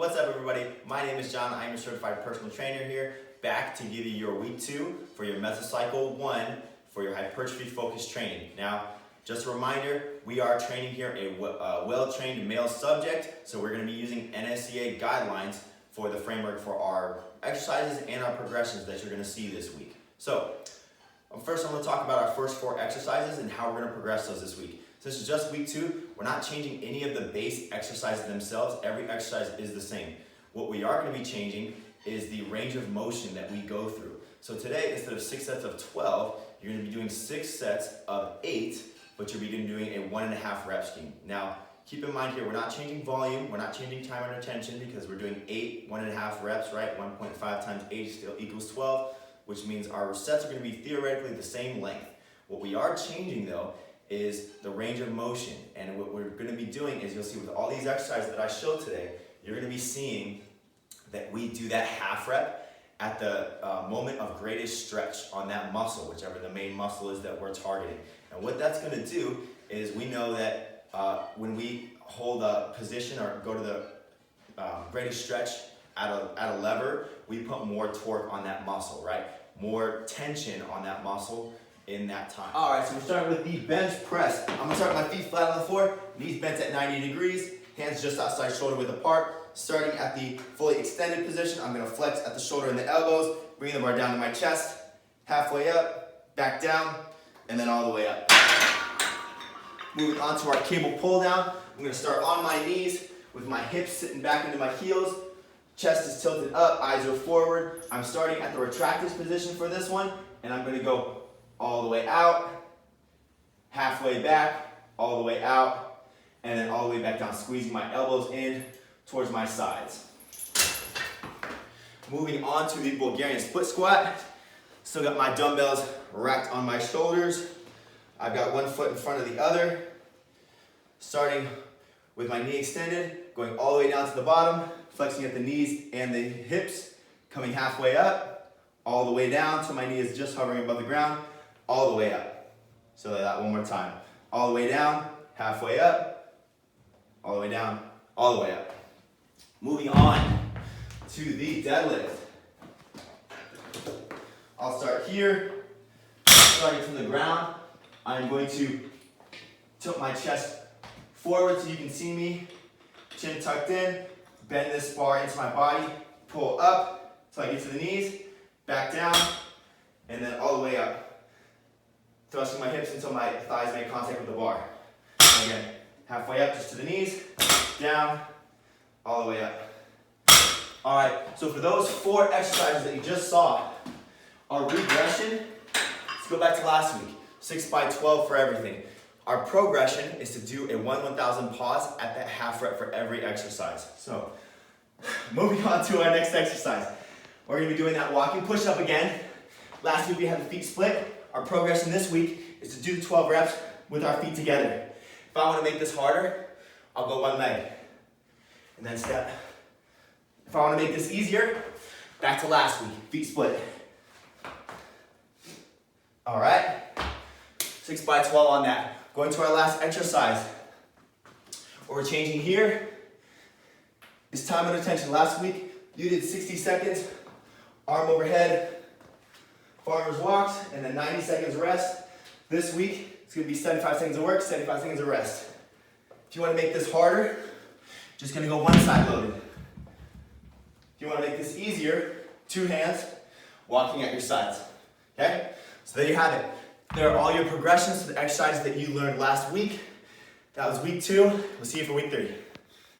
What's up, everybody? My name is John. I'm a certified personal trainer here, back to give you your week 2 for your Meso 1 for your hypertrophy focused training. Now, just a reminder, we are training here a well-trained male subject, so we're going to be using NSCA guidelines for the framework for our exercises and our progressions that you're going to see this week. So, first I'm going to talk about our first 4 exercises and how we're going to progress those this week. Since it's just week 2, we're not changing any of the base exercises themselves. Every exercise is the same. What we are going to be changing is the range of motion that we go through. So today, instead of 6 sets of 12, you're going to be doing 6 sets of 8, but you'll be doing a 1.5 rep scheme. Now, keep in mind here, we're not changing volume, we're not changing time under tension because we're doing 8 1.5 reps, right? 1.5 times 8 still equals 12, which means our sets are going to be theoretically the same length. What we are changing though is the range of motion, and what we're going to be doing is, you'll see with all these exercises that I showed today, you're going to be seeing that we do that half rep at the moment of greatest stretch on that muscle, whichever the main muscle is that we're targeting. And what that's going to do is, we know that when we hold a position or go to the greatest stretch at a lever, we put more torque on that muscle, right? More tension on that muscle in that time. All right, so we're starting with the bench press. I'm gonna start with my feet flat on the floor, knees bent at 90 degrees, hands just outside shoulder width apart. Starting at the fully extended position, I'm gonna flex at the shoulder and the elbows, bring the bar down to my chest, halfway up, back down, and then all the way up. Moving on to our cable pull down. I'm gonna start on my knees with my hips sitting back into my heels. Chest is tilted up, eyes are forward. I'm starting at the retracted position for this one, and I'm gonna go all the way out, halfway back, all the way out, and then all the way back down, squeezing my elbows in towards my sides. Moving on to the Bulgarian split squat. Still got my dumbbells racked on my shoulders. I've got one foot in front of the other. Starting with my knee extended, going all the way down to the bottom, flexing at the knees and the hips, coming halfway up, all the way down till my knee is just hovering above the ground, all the way up. So that one more time. All the way down, halfway up, all the way down, all the way up. Moving on to the deadlift. I'll start here, starting from the ground. I'm going to tilt my chest forward so you can see me, chin tucked in, bend this bar into my body, pull up till I get to the knees, back down, and then all the way up. Thrusting my hips until my thighs make contact with the bar. And again, halfway up just to the knees, down, all the way up. All right, so for those 4 exercises that you just saw, our regression, let's go back to last week, 6 by 12 for everything. Our progression is to do a 1/1000 pause at that half rep for every exercise. So, moving on to our next exercise. We're gonna be doing that walking push-up again. Last week we had the feet split. Our progression this week is to do 12 reps with our feet together. If I want to make this harder, I'll go one leg and then step. If I want to make this easier, back to last week, feet split. All right, 6 by 12 on that. Going to our last exercise. What we're changing here is time under tension. Last week, you did 60 seconds, arm overhead, farmer's walks, and then 90 seconds rest. This week, it's gonna be 75 seconds of work, 75 seconds of rest. If you wanna make this harder, just gonna go one side loaded. If you wanna make this easier, 2 hands, walking at your sides, okay? So there you have it. There are all your progressions to the exercises that you learned last week. That was week 2. We'll see you for week 3.